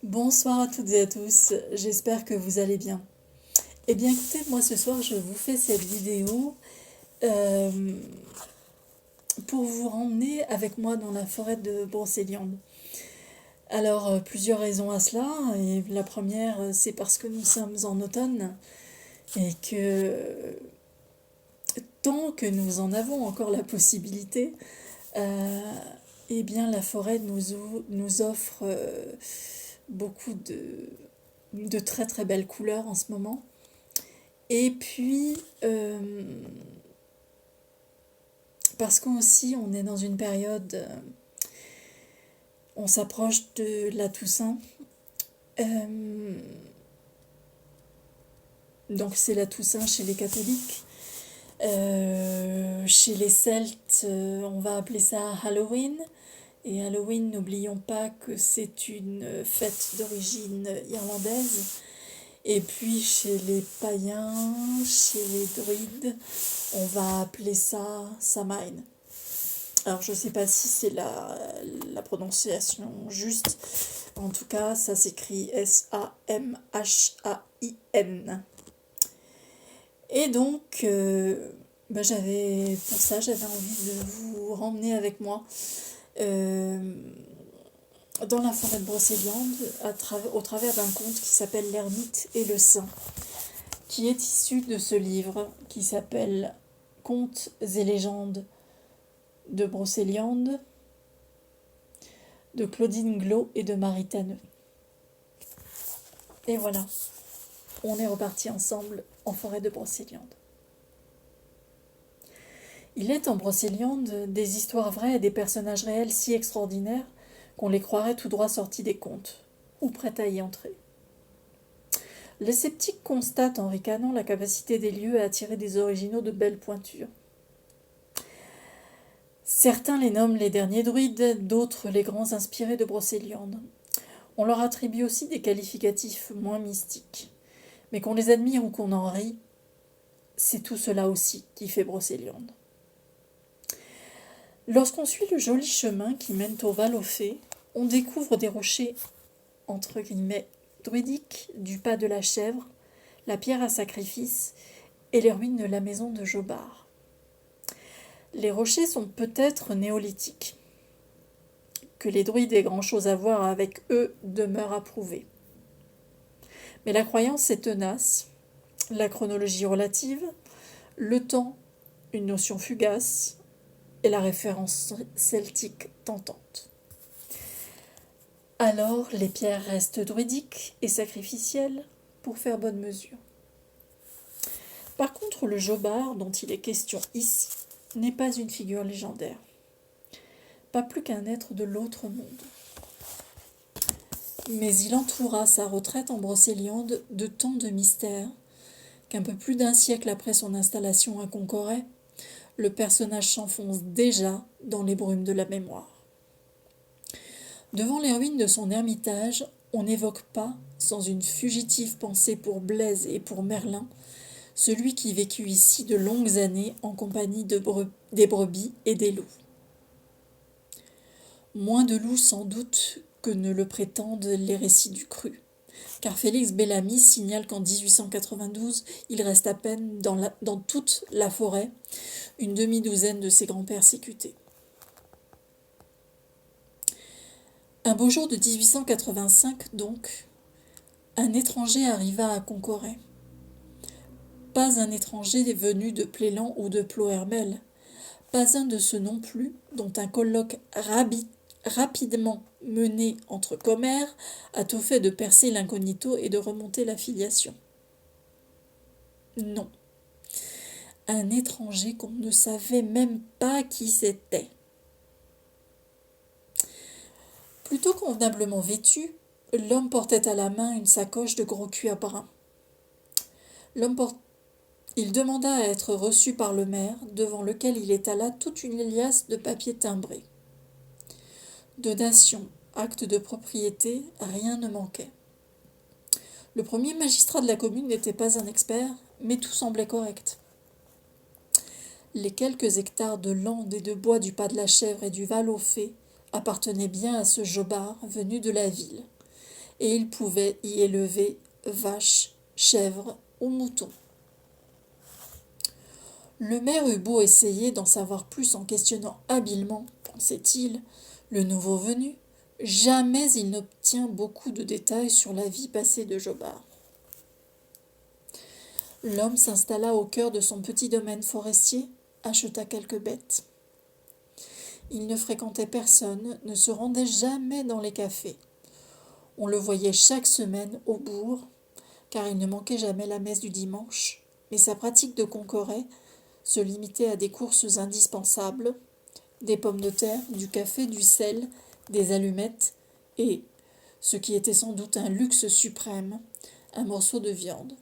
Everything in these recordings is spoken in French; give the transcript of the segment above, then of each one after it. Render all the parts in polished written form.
Bonsoir à toutes et à tous, j'espère que vous allez bien. Eh bien écoutez, moi ce soir je vous fais cette vidéo euh, pour vous emmener avec moi dans la forêt de Brocéliande. Alors plusieurs raisons à cela, et la première c'est parce que nous sommes en automne et que tant que nous en avons encore la possibilité, euh, eh bien la forêt nous offre beaucoup de très très belles couleurs en ce moment. Et puis, parce qu'aussi on est dans une période, on s'approche de la Toussaint. Euh, donc c'est la Toussaint chez les catholiques. Chez les Celtes, on va appeler ça Halloween. Et Halloween, n'oublions pas que c'est une fête d'origine irlandaise. Et puis chez les païens, chez les druides, on va appeler ça Samhain. Alors je ne sais pas si c'est la prononciation juste. En tout cas, ça s'écrit Samhain. Et donc, j'avais envie de vous remmener avec moi dans la forêt de Brocéliande au travers d'un conte qui s'appelle L'ermite et le saint, qui est issu de ce livre qui s'appelle Contes et légendes de Brocéliande, de Claudine Glos et de Marie Tanneux. Et voilà, on est reparti ensemble en forêt de Brocéliande. Il est en Brocéliande des histoires vraies et des personnages réels si extraordinaires qu'on les croirait tout droit sortis des contes, ou prêts à y entrer. Les sceptiques constatent en ricanant la capacité des lieux à attirer des originaux de belles pointures. Certains les nomment les derniers druides, d'autres les grands inspirés de Brocéliande. On leur attribue aussi des qualificatifs moins mystiques. Mais qu'on les admire ou qu'on en rit, c'est tout cela aussi qui fait Brocéliande. Lorsqu'on suit le joli chemin qui mène au Val aux Fées, on découvre des rochers, entre guillemets, druidiques, du pas de la chèvre, la pierre à sacrifice et les ruines de la maison de Jobard. Les rochers sont peut-être néolithiques. Que les druides aient grand-chose à voir avec eux demeure à prouver. Mais la croyance est tenace, la chronologie relative, le temps, une notion fugace, et la référence celtique tentante. Alors les pierres restent druidiques et sacrificielles pour faire bonne mesure. Par contre, le Jobard dont il est question ici n'est pas une figure légendaire, pas plus qu'un être de l'autre monde. Mais il entoura sa retraite en Brocéliande de tant de mystères qu'un peu plus d'un siècle après son installation à Concoret, le personnage s'enfonce déjà dans les brumes de la mémoire. Devant les ruines de son ermitage, on n'évoque pas, sans une fugitive pensée pour Blaise et pour Merlin, celui qui vécut ici de longues années en compagnie des brebis et des loups. Moins de loups sans doute que ne le prétendent les récits du Cru, car Félix Bellamy signale qu'en 1892, il reste à peine dans toute la forêt une demi-douzaine de ses grands persécutés. Un beau jour de 1885, donc, un étranger arriva à Concoret. Pas un étranger venu de Plélan ou de Plohermel, pas un de ceux non plus dont un colloque rapidement mené entre commères a tout fait de percer l'incognito et de remonter la filiation. Non. Un étranger qu'on ne savait même pas qui c'était. Plutôt convenablement vêtu, l'homme portait à la main une sacoche de gros cuir brun. Il demanda à être reçu par le maire, devant lequel il étala toute une liasse de papiers timbrés. Donation, acte de propriété, rien ne manquait. Le premier magistrat de la commune n'était pas un expert, mais tout semblait correct. Les quelques hectares de landes et de bois du pas de la Chèvre et du Val aux Fées appartenaient bien à ce Jobard venu de la ville, et il pouvait y élever vaches, chèvres ou moutons. Le maire eut beau essayer d'en savoir plus en questionnant habilement, pensait-il, le nouveau venu, jamais il n'obtient beaucoup de détails sur la vie passée de Jobard. L'homme s'installa au cœur de son petit domaine forestier, acheta quelques bêtes. Il ne fréquentait personne, ne se rendait jamais dans les cafés. On le voyait chaque semaine au bourg, car il ne manquait jamais la messe du dimanche, mais sa pratique de Concoret se limitait à des courses indispensables, des pommes de terre, du café, du sel, des allumettes et, ce qui était sans doute un luxe suprême, un morceau de viande.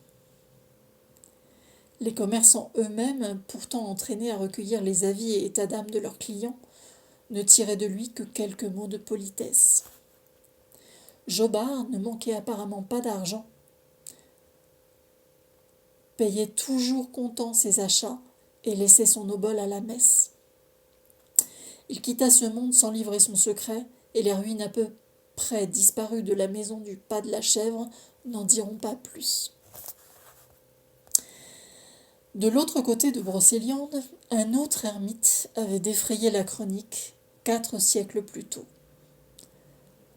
Les commerçants eux-mêmes, pourtant entraînés à recueillir les avis et états d'âme de leurs clients, ne tiraient de lui que quelques mots de politesse. Jobard ne manquait apparemment pas d'argent, payait toujours content ses achats et laissait son obole à la messe. Il quitta ce monde sans livrer son secret, et les ruines à peu près disparues de la maison du Pas de la Chèvre n'en diront pas plus. De l'autre côté de Brocéliande, un autre ermite avait défrayé la chronique 4 siècles plus tôt,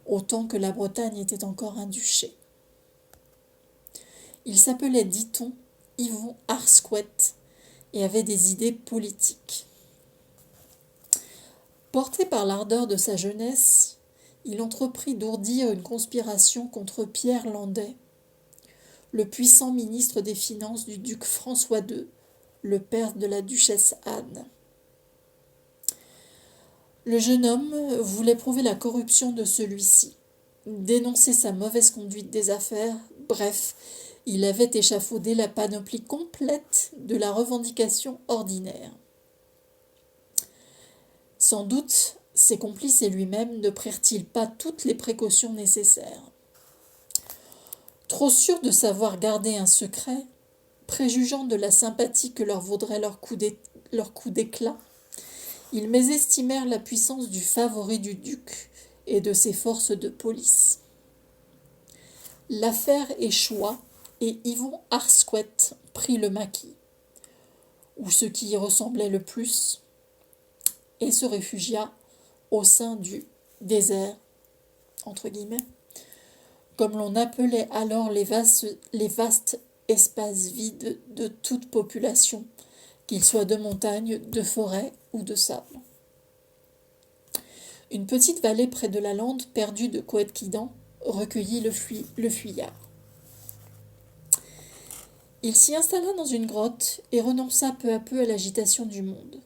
au temps que la Bretagne était encore un duché. Il s'appelait, dit-on, Yvon Arsquet et avait des idées politiques. Porté par l'ardeur de sa jeunesse, il entreprit d'ourdir une conspiration contre Pierre Landais, le puissant ministre des Finances du duc François II, le père de la duchesse Anne. Le jeune homme voulait prouver la corruption de celui-ci, dénoncer sa mauvaise conduite des affaires, bref, il avait échafaudé la panoplie complète de la revendication ordinaire. Sans doute, ses complices et lui-même ne prirent-ils pas toutes les précautions nécessaires. Trop sûrs de savoir garder un secret, préjugeant de la sympathie que leur vaudrait leur coup d'éclat, ils mésestimèrent la puissance du favori du duc et de ses forces de police. L'affaire échoua et Yvon Arsquet prit le maquis, ou ce qui y ressemblait le plus, et se réfugia au sein du désert, entre guillemets, comme l'on appelait alors les vastes espaces vides de toute population, qu'ils soient de montagne, de forêt ou de sable. Une petite vallée près de la lande perdue de Coëtquidan recueillit le fuyard. Il s'y installa dans une grotte et renonça peu à peu à l'agitation du monde.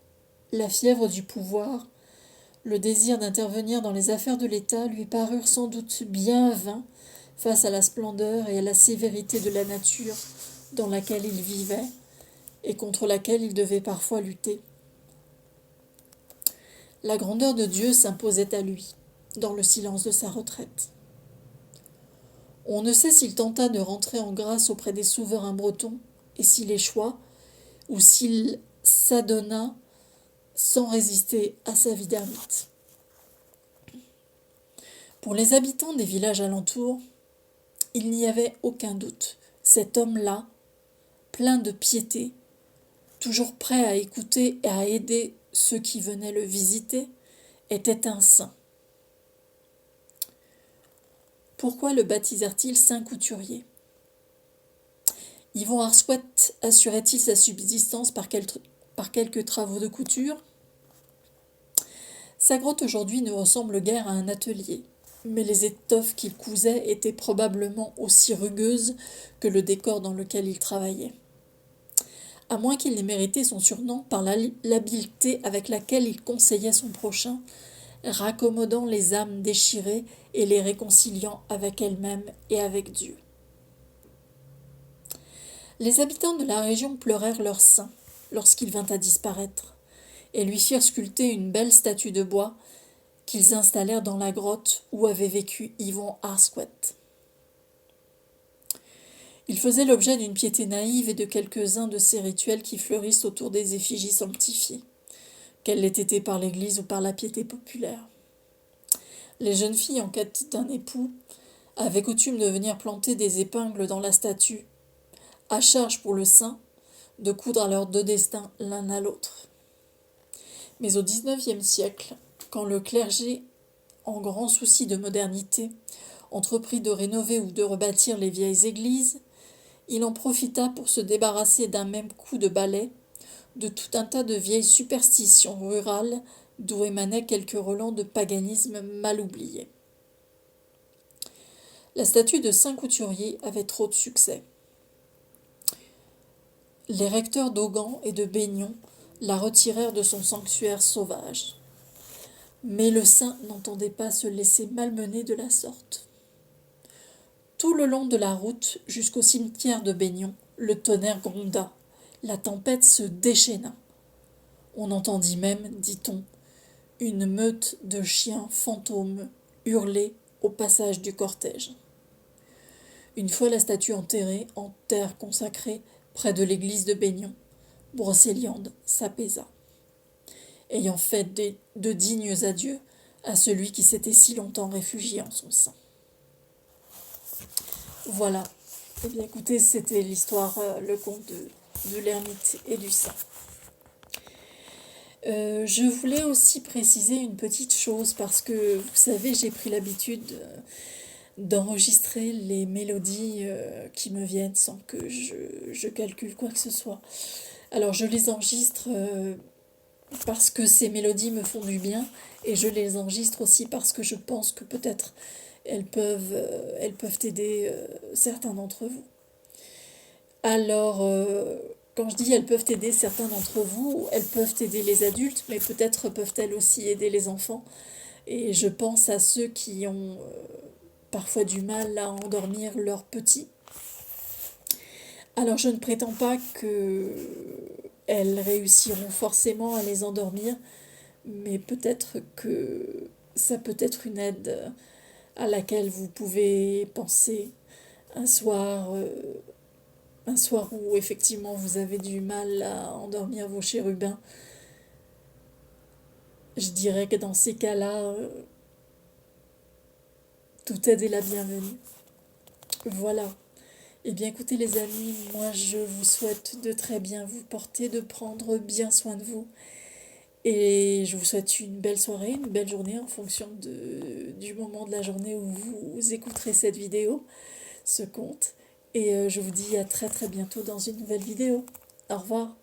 La fièvre du pouvoir, le désir d'intervenir dans les affaires de l'État lui parurent sans doute bien vains face à la splendeur et à la sévérité de la nature dans laquelle il vivait et contre laquelle il devait parfois lutter. La grandeur de Dieu s'imposait à lui, dans le silence de sa retraite. On ne sait s'il tenta de rentrer en grâce auprès des souverains bretons, et s'il échoua, ou s'il s'adonna sans résister à sa vie d'ermite. Pour les habitants des villages alentours, il n'y avait aucun doute. Cet homme-là, plein de piété, toujours prêt à écouter et à aider ceux qui venaient le visiter, était un saint. Pourquoi le baptisèrent-ils saint couturier ? Yvon Arsquet assurait-il sa subsistance par quelques travaux de couture ? Sa grotte aujourd'hui ne ressemble guère à un atelier, mais les étoffes qu'il cousait étaient probablement aussi rugueuses que le décor dans lequel il travaillait. À moins qu'il n'ait mérité son surnom par l'habileté avec laquelle il conseillait son prochain, raccommodant les âmes déchirées et les réconciliant avec elles-mêmes et avec Dieu. Les habitants de la région pleurèrent leur saint lorsqu'il vint à disparaître, et lui firent sculpter une belle statue de bois qu'ils installèrent dans la grotte où avait vécu Yvon Arsquet. Il faisait l'objet d'une piété naïve et de quelques-uns de ces rituels qui fleurissent autour des effigies sanctifiées, qu'elles l'aient été par l'Église ou par la piété populaire. Les jeunes filles en quête d'un époux avait coutume de venir planter des épingles dans la statue, à charge pour le saint de coudre à leurs deux destins l'un à l'autre. Mais au XIXe siècle, quand le clergé, en grand souci de modernité, entreprit de rénover ou de rebâtir les vieilles églises, il en profita pour se débarrasser d'un même coup de balai de tout un tas de vieilles superstitions rurales d'où émanaient quelques relents de paganisme mal oubliés. La statue de Saint Couturier avait trop de succès. Les recteurs d'Augan et de Baignon la retirèrent de son sanctuaire sauvage. Mais le saint n'entendait pas se laisser malmener de la sorte. Tout le long de la route jusqu'au cimetière de Baignon, le tonnerre gronda, la tempête se déchaîna. On entendit même, dit-on, une meute de chiens fantômes hurler au passage du cortège. Une fois la statue enterrée en terre consacrée près de l'église de Baignon, Brocéliande s'apaisa, ayant fait de dignes adieux à celui qui s'était si longtemps réfugié en son sein. Voilà. Eh bien écoutez, c'était l'histoire, le conte de l'ermite et du saint. Je voulais aussi préciser une petite chose parce que, vous savez, j'ai pris l'habitude d'enregistrer les mélodies qui me viennent sans que je calcule quoi que ce soit. Alors je les enregistre parce que ces mélodies me font du bien et je les enregistre aussi parce que je pense que peut-être elles peuvent aider certains d'entre vous. Alors, quand je dis elles peuvent aider certains d'entre vous, elles peuvent aider les adultes, mais peut-être peuvent-elles aussi aider les enfants. Et je pense à ceux qui ont parfois du mal à endormir leurs petits. Alors, je ne prétends pas qu'elles réussiront forcément à les endormir, mais peut-être que ça peut être une aide à laquelle vous pouvez penser un soir, un soir où effectivement vous avez du mal à endormir vos chérubins. Je dirais que dans ces cas-là, toute aide est la bienvenue. Voilà. Eh bien écoutez les amis, moi je vous souhaite de très bien vous porter, de prendre bien soin de vous. Et je vous souhaite une belle soirée, une belle journée en fonction du moment de la journée où vous écouterez cette vidéo, ce conte. Et je vous dis à très très bientôt dans une nouvelle vidéo. Au revoir.